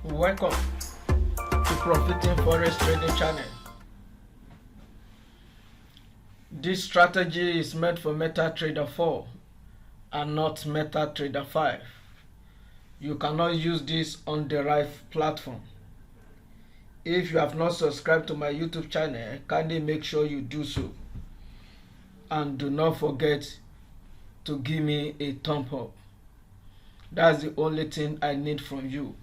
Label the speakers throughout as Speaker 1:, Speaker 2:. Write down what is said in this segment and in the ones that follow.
Speaker 1: Welcome to Profiting Forex Trading Channel. This strategy is meant for METATRADER4 and not METATRADER5. You cannot use this on the right platform. If you have not subscribed to my YouTube channel, kindly make sure you do so. And do not forget to give me a thumb up. That's the only thing I need from you.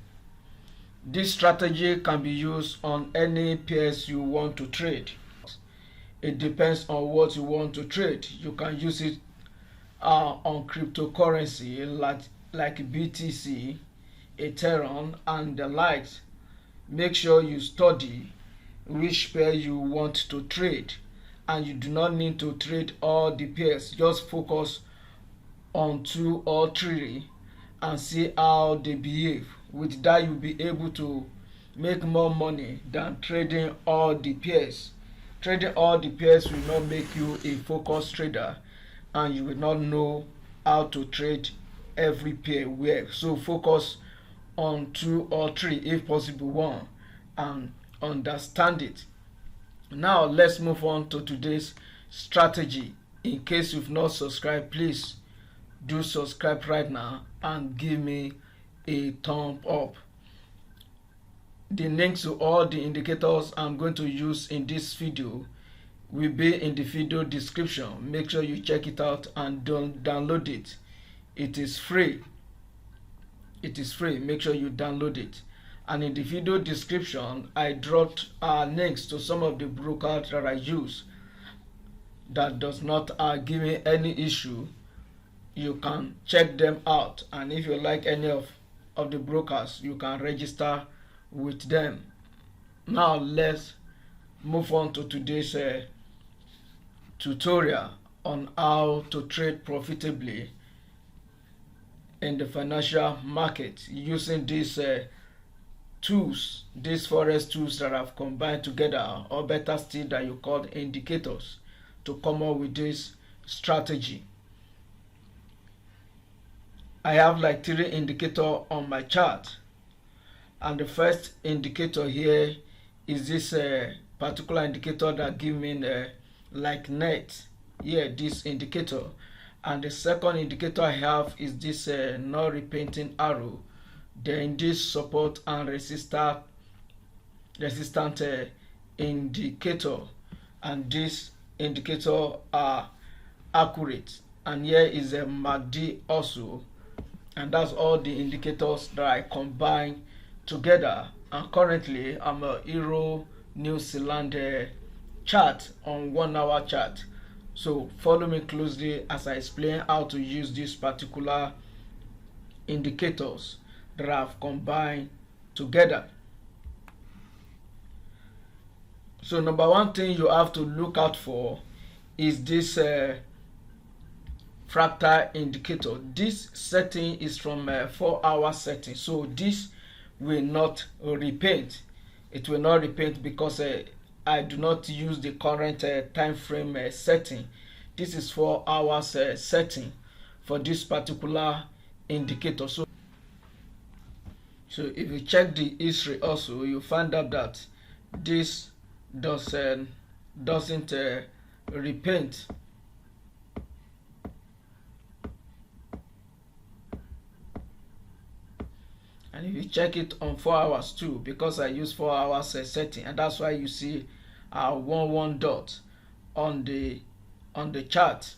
Speaker 1: This strategy can be used on any pairs you want to trade. It depends on what you want to trade. You can use it on cryptocurrency like BTC, Ethereum, and the likes. Make sure you study which pair you want to trade, and you do not need to trade all the pairs. Just focus on 2 or 3 and see how they behave. With that, you'll be able to make more money than trading all the pairs. Trading all the pairs will not make you a focused trader, and you will not know how to trade every pair well. So focus on 2 or 3, if possible 1, and understand it. Now let's move on to today's strategy. In case you've not subscribed, please do subscribe right now and give me a thumb up. The links to all the indicators I'm going to use in this video will be in the video description. Make sure you check it out and don't download it. It is free. It is free. Make sure you download it. And in the video description, I dropped links to some of the brokers that I use that does not give me any issue. You can check them out, and if you like any of the brokers, you can register with them. Now let's move on to today's tutorial on how to trade profitably in the financial market using these tools, these forex tools that I've combined together, or better still that you call indicators, to come up with this strategy. I have like 3 indicators on my chart, and the first indicator here is this particular indicator that give me like net here, this indicator. And the second indicator I have is this non repainting arrow, then this support and resistant indicator, and this indicator are accurate. And here is a MACD also. And that's all the indicators that I combine together. And currently I'm a Euro New Zealand chart on 1 hour chart. So follow me closely as I explain how to use these particular indicators that I've combined together. So number 1 thing you have to look out for is this fractal indicator. This setting is from 4-hour setting, so this will not repaint. It will not repaint because I do not use the current time frame setting. This is 4 hours setting for this particular indicator. So if you check the history also, you find out that this doesn't repaint. And if you check it on 4 hours too, because I use 4 hours setting, and that's why you see a 1 dot on the chart.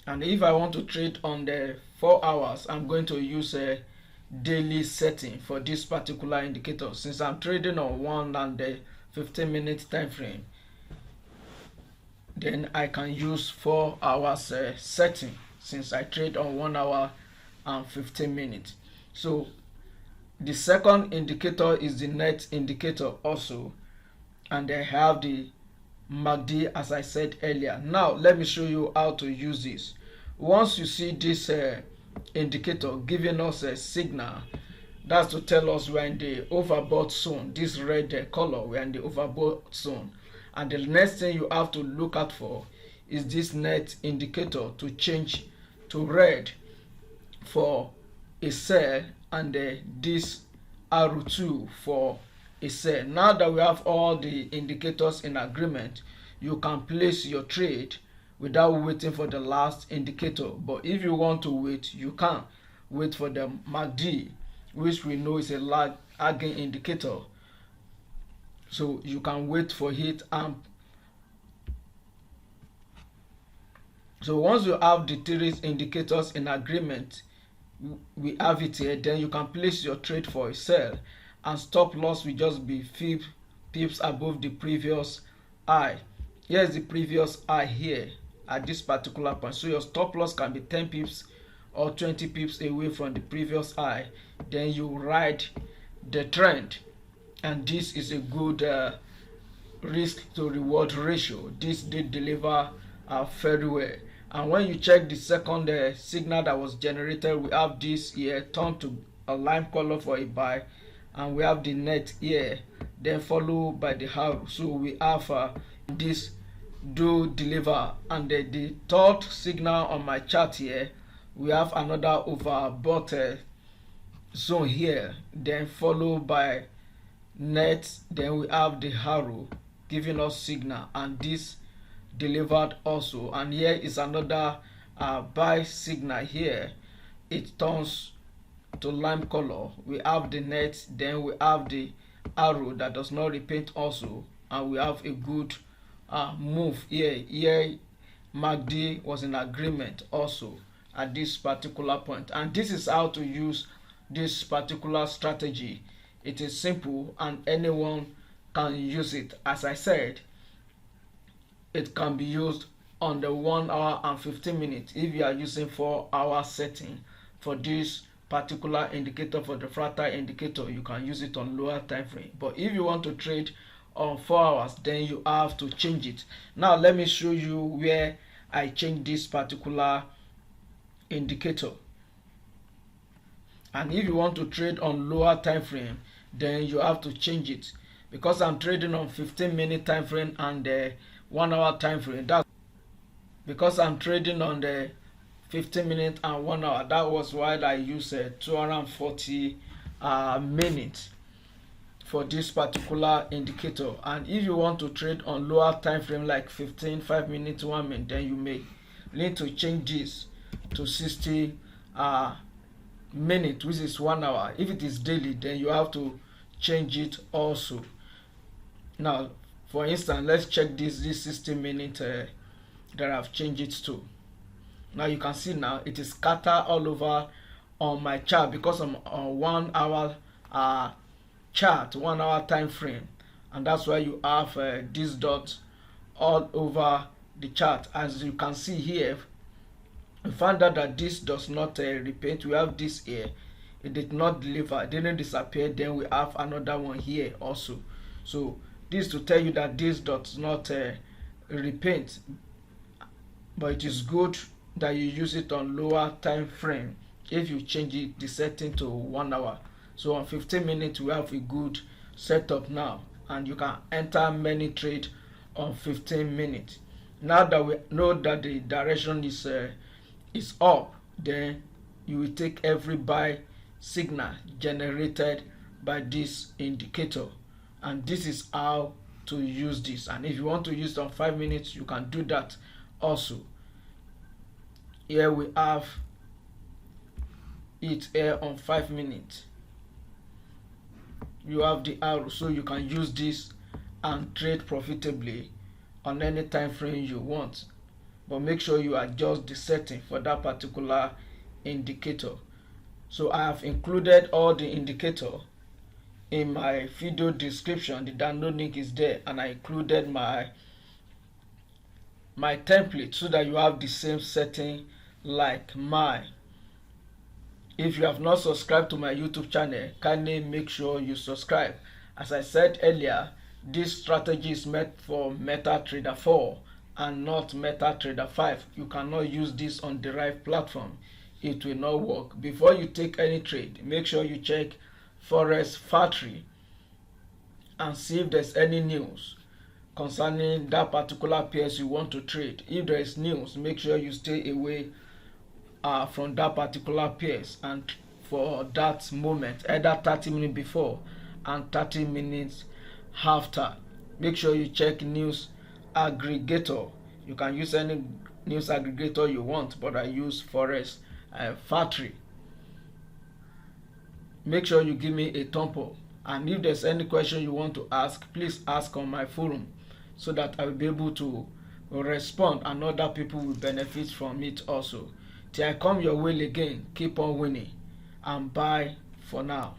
Speaker 1: And if I want to trade on the 4 hours, I'm going to use a daily setting for this particular indicator. Since I'm trading on 1 and the 15-minute time frame, then I can use 4 hours setting, since I trade on 1 hour and 15 minutes. So the second indicator is the net indicator also, and I have the MACD as I said earlier. Now let me show you how to use this. Once you see this indicator giving us a signal, that's to tell us we're in the overbought zone. This red color, we're in the overbought zone. And the next thing you have to look out for is this net indicator to change to red for a sell and this arrow 2 for a sell. Now that we have all the indicators in agreement, you can place your trade without waiting for the last indicator. But if you want to wait, you can wait for the MACD, which we know is a lagging indicator. So you can wait for it, and so once you have the three indicators in agreement, we have it here, then you can place your trade for a sell, and stop loss will just be 5 pips above the previous high. Here's the previous high here at this particular point, so your stop loss can be 10 pips or 20 pips away from the previous high. Then you ride the trend, and this is a good risk to reward ratio. This did deliver very well. And when you check the second signal that was generated, we have this here turned to a lime color for a buy, and we have the net here, then followed by the arrow. So we have this do deliver, and the third signal on my chart here, we have another overbought zone here, then followed by net, then we have the arrow giving us signal, and this delivered also. And here is another buy signal here, it turns to lime color. We have the net, then we have the arrow that does not repaint also, and we have a good move here. MACD was in agreement also at this particular point. And this is how to use this particular strategy. It is simple and anyone can use it. As I said, it can be used on the 1 hour and 15 minutes if you are using 4-hour setting. For this particular indicator, for the fractal indicator, you can use it on lower time frame. But if you want to trade on 4 hours, then you have to change it. Now let me show you where I change this particular indicator. And if you want to trade on lower time frame, then you have to change it. Because I'm trading on 15-minute time frame and 1 hour time frame, that's because I'm trading on the 15-minute and 1 hour. That was why I used 240 minutes for this particular indicator. And if you want to trade on lower time frame like 15, 5 minutes, 1 minute, then you may need to change this to 60 minutes, which is 1 hour. If it is daily, then you have to change it also. Now for instance, let's check this 60 minutes that I've changed it to. Now you can see now it is scattered all over on my chart because I'm on 1 hour chart, 1 hour time frame, and that's why you have these dots all over the chart. As you can see here, we found out that this does not repaint. We have this here, it did not deliver, it didn't disappear. Then we have another one here also. So this to tell you that this does not repaint, but it is good that you use it on lower time frame if you change it, the setting to 1 hour. So on 15 minutes we have a good setup now, and you can enter many trade on 15 minutes. Now that we know that the direction is up, then you will take every buy signal generated by this indicator, and this is how to use this. And if you want to use it on 5 minutes, you can do that also. Here we have it here on 5 minutes. You have the arrow, so you can use this and trade profitably on any time frame you want, but make sure you adjust the setting for that particular indicator. So I have included all the indicator in my video description. The download link is there, and I included my template so that you have the same setting like mine. If you have not subscribed to my YouTube channel, kindly make sure you subscribe. As I said earlier, this strategy is meant for MetaTrader4 and not MetaTrader5. You cannot use this on derived platform, it will not work. Before you take any trade, make sure you check Forex factory and see if there's any news concerning that particular pairs you want to trade. If there is news, make sure you stay away from that particular pairs and for that moment, either 30 minutes before and 30 minutes after. Make sure you check news aggregator. You can use any news aggregator you want, but I use Forex Factory. Make sure you give me a thumb up, and if there's any question you want to ask, please ask on my forum so that I will be able to respond and other people will benefit from it also. Till I come your way again, keep on winning and bye for now.